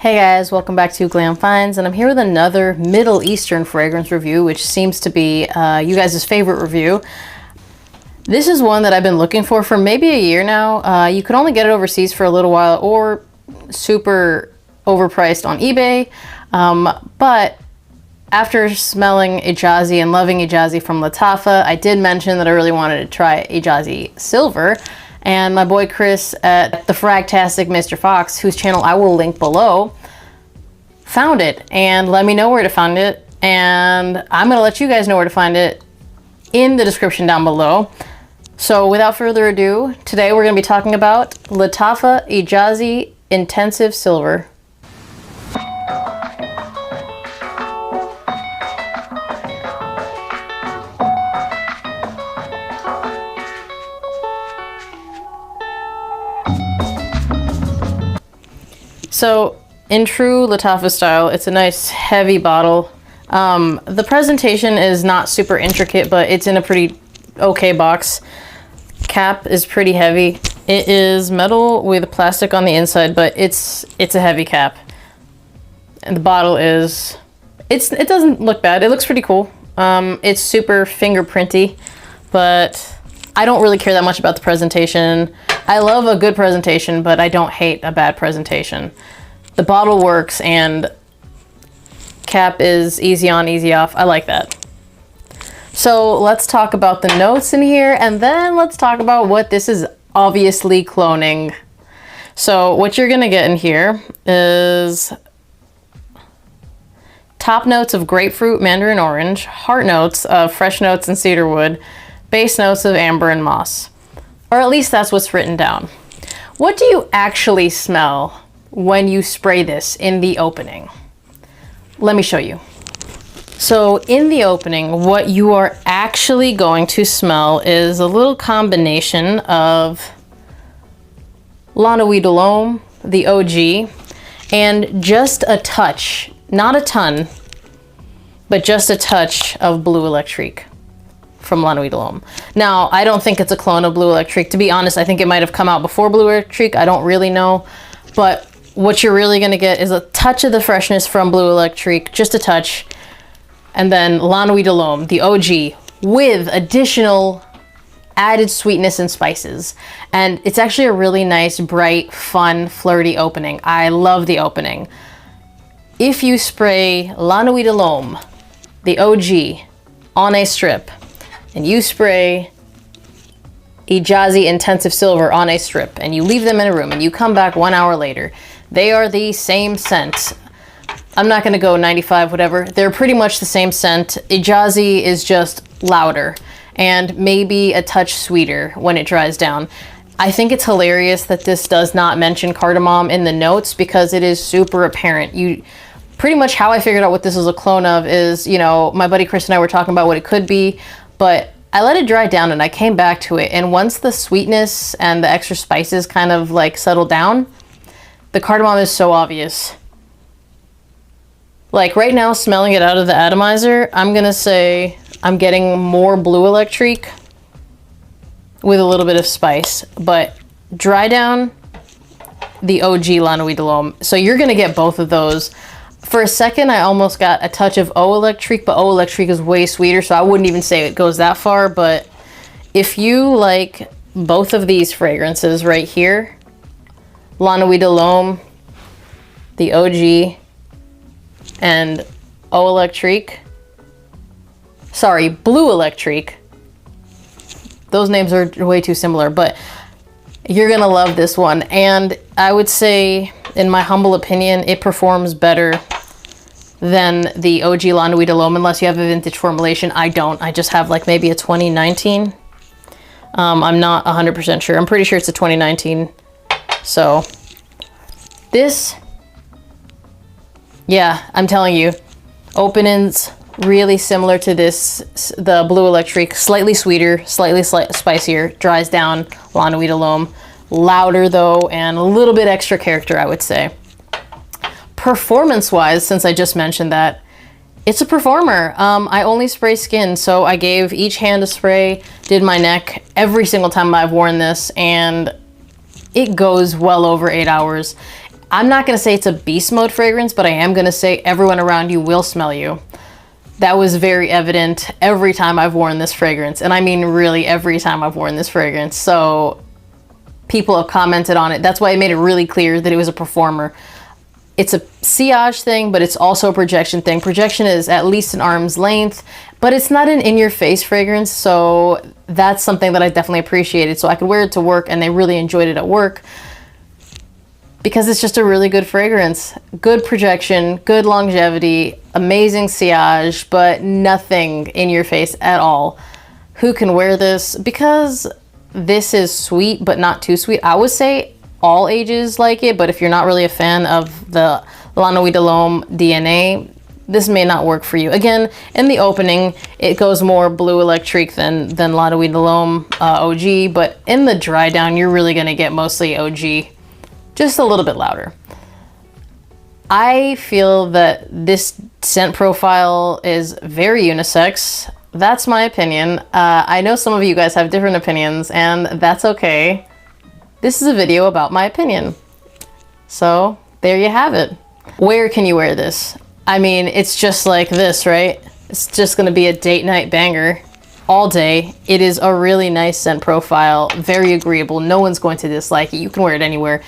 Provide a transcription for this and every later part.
Hey guys, welcome back to Glam Finds, and I'm here with another Middle Eastern fragrance review, which seems to be you guys' favorite review. This is one that I've been looking for maybe a year now. You could only get it overseas for a little while or super overpriced on eBay, but after smelling Ejaazi and loving Ejaazi from Lattafa, I did mention that I really wanted to try Ejaazi Silver. And my boy Chris at the Fragtastic Mr. Fox, whose channel I will link below, found it and let me know where to find it. And I'm gonna let you guys know where to find it in the description down below. So without further ado, today we're gonna be talking about Lattafa Ejaazi Intensive Silver. So, in true Lattafa style, it's a nice heavy bottle. The presentation is not super intricate, but it's in a pretty okay box. Cap is pretty heavy. It is metal with plastic on the inside, but it's a heavy cap. And the bottle is, it doesn't look bad. It looks pretty cool. It's super fingerprinty, but I don't really care that much about the presentation. I love a good presentation, but I don't hate a bad presentation. The bottle works and cap is easy on, easy off. I like that. So let's talk about the notes in here, and then let's talk about what this is obviously cloning. So what you're gonna get in here is top notes of grapefruit, mandarin orange, heart notes of fresh notes and cedarwood, base notes of amber and moss. Or at least that's what's written down. What do you actually smell when you spray this in the opening? Let me show you. So in the opening, what you are actually going to smell is a little combination of La Nuit de L'Homme, the OG, and just a touch, not a ton, but just a touch of Blue Electrique from La Nuit de L'Homme. Now, I don't think it's a clone of Blue Electrique. To be honest, I think it might have come out before Blue Electrique. I don't really know. But what you're really gonna get is a touch of the freshness from Blue Electrique, just a touch. And then La Nuit de L'Homme, the OG, with additional added sweetness and spices. And it's actually a really nice, bright, fun, flirty opening. I love the opening. If you spray La Nuit de L'Homme, the OG, on a strip, and you spray Ejaazi Intensive Silver on a strip, and you leave them in a room, and you come back 1 hour later, they are the same scent. I'm not gonna go 95, whatever. They're pretty much the same scent. Ejaazi is just louder and maybe a touch sweeter when it dries down. I think it's hilarious that this does not mention cardamom in the notes because it is super apparent. Pretty much how I figured out what this is a clone of is, you know, my buddy Chris and I were talking about what it could be, but I let it dry down and I came back to it. And once the sweetness and the extra spices kind of like settle down, the cardamom is so obvious. Like right now, smelling it out of the atomizer, I'm gonna say I'm getting more Blue Electrique with a little bit of spice, but dry down, the OG La Nuit de L'Homme. So you're gonna get both of those. For a second, I almost got a touch of Eau Electrique, but Eau Electrique is way sweeter, so I wouldn't even say it goes that far. But if you like both of these fragrances right here, La Nuit de L'Homme, the OG, and Eau Electrique, sorry, Blue Electrique, those names are way too similar, but you're gonna love this one. And I would say, in my humble opinion, it performs better than the OG La Nuit de L'Homme, unless you have a vintage formulation. I don't. I just have like maybe a 2019. I'm not 100% sure. I'm pretty sure it's a 2019. So this, yeah, I'm telling you, openings really similar to this, the Blue Electrique, slightly sweeter, slightly spicier, dries down La Nuit de L'Homme. Louder though, and a little bit extra character, I would say. Performance-wise, since I just mentioned that, it's a performer. I only spray skin, so I gave each hand a spray, did my neck every single time I've worn this, and it goes well over 8 hours. I'm not going to say it's a beast mode fragrance, but I am going to say everyone around you will smell you. That was very evident every time I've worn this fragrance. And I mean, really every time I've worn this fragrance. So people have commented on it. That's why I made it really clear that it was a performer. It's a sillage thing, but it's also a projection thing. Projection is at least an arm's length, but it's not an in-your-face fragrance. So that's something that I definitely appreciated. So I could wear it to work, and they really enjoyed it at work, because it's just a really good fragrance. Good projection, good longevity, amazing sillage, but nothing in your face at all. Who can wear this? Because this is sweet, but not too sweet. I would say all ages like it, but if you're not really a fan of the La Nuit de l'Homme DNA, this may not work for you. Again, in the opening, it goes more blue electrique than La Nuit de l'Homme OG, but in the dry down, you're really gonna get mostly OG. Just a little bit louder. I feel that this scent profile is very unisex. That's my opinion. I know some of you guys have different opinions, and that's okay. This is a video about my opinion. So there you have it. Where can you wear this? I mean, it's just like this, right? It's just gonna be a date night banger all day. It is a really nice scent profile, very agreeable. No one's going to dislike it. You can wear it anywhere.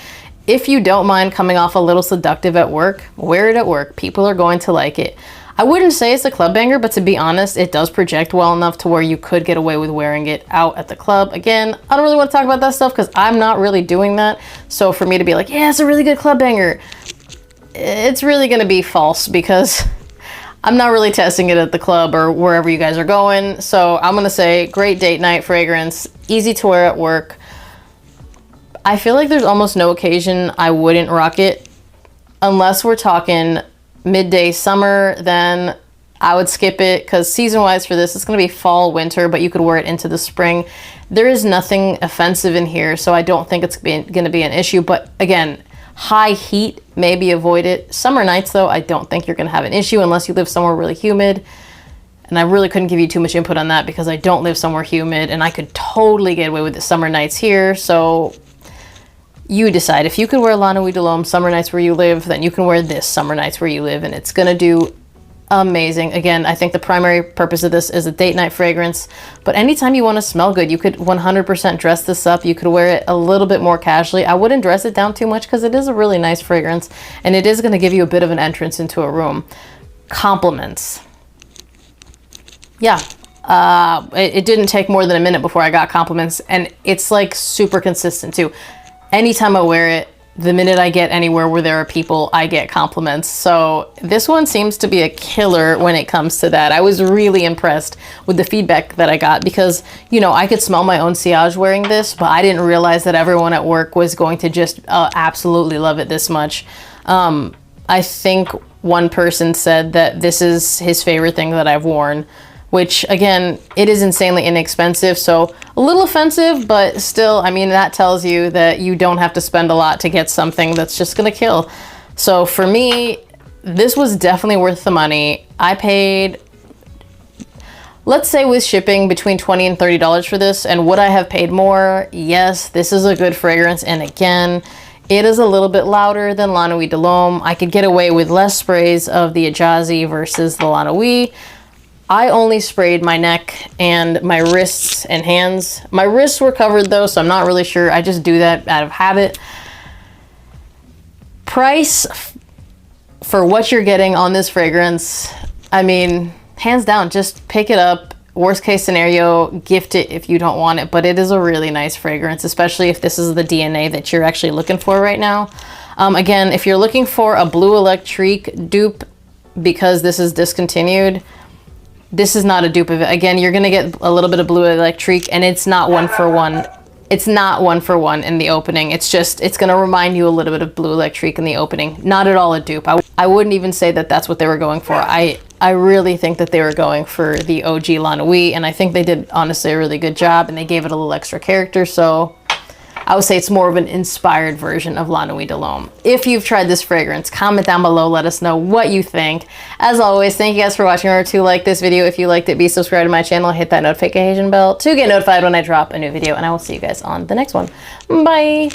If you don't mind coming off a little seductive at work, wear it at work. People are going to like it. I wouldn't say it's a club banger, but to be honest, it does project well enough to where you could get away with wearing it out at the club. Again, I don't really want to talk about that stuff because I'm not really doing that. So for me to be like, yeah, it's a really good club banger, it's really going to be false because I'm not really testing it at the club or wherever you guys are going. So I'm going to say great date night fragrance, easy to wear at work. I feel like there's almost no occasion I wouldn't rock it. Unless we're talking midday summer, then I would skip it, because season-wise for this, it's going to be fall, winter, but you could wear it into the spring. There is nothing offensive in here, so I don't think it's going to be an issue. But again, high heat, maybe avoid it. Summer nights, though, I don't think you're going to have an issue unless you live somewhere really humid. And I really couldn't give you too much input on that because I don't live somewhere humid, and I could totally get away with the summer nights here. So you decide. If you could wear La Nuit de l'Homme summer nights where you live, then you can wear this summer nights where you live, and it's gonna do amazing. Again, I think the primary purpose of this is a date night fragrance, but anytime you want to smell good, you could 100% dress this up. You could wear it a little bit more casually. I wouldn't dress it down too much because it is a really nice fragrance, and it is going to give you a bit of an entrance into a room. Compliments. Yeah. It didn't take more than a minute before I got compliments, and it's like super consistent too. Anytime I wear it, the minute I get anywhere where there are people, I get compliments. So this one seems to be a killer when it comes to that. I was really impressed with the feedback that I got because, you know, I could smell my own sillage wearing this, but I didn't realize that everyone at work was going to just absolutely love it this much. I think one person said that this is his favorite thing that I've worn, which again, it is insanely inexpensive, so a little offensive, but still, I mean, that tells you that you don't have to spend a lot to get something that's just gonna kill. So for me, this was definitely worth the money. I paid, let's say with shipping, between $20 and $30 for this, and would I have paid more? Yes, this is a good fragrance, and again, it is a little bit louder than La Nuit de l'Homme. I could get away with less sprays of the Ejaazi versus the La Nuit. I only sprayed my neck and my wrists and hands. My wrists were covered though, so I'm not really sure. I just do that out of habit. Price for what you're getting on this fragrance, I mean, hands down, just pick it up. Worst case scenario, gift it if you don't want it, but it is a really nice fragrance, especially if this is the DNA that you're actually looking for right now. Again, if you're looking for a blue electrique dupe, because this is discontinued, this is not a dupe of it. Again, you're gonna get a little bit of blue electrique, and it's not one for one. It's not one for one in the opening. It's just, it's gonna remind you a little bit of blue electrique in the opening. Not at all a dupe. I wouldn't even say that that's what they were going for. I really think that they were going for the OG La Nuit, and I think they did honestly a really good job, and they gave it a little extra character. So I would say it's more of an inspired version of La Nuit de l'Homme. If you've tried this fragrance, comment down below, let us know what you think. As always, thank you guys for watching. Remember to like this video. If you liked it, be subscribed to my channel, hit that notification bell to get notified when I drop a new video, and I will see you guys on the next one. Bye!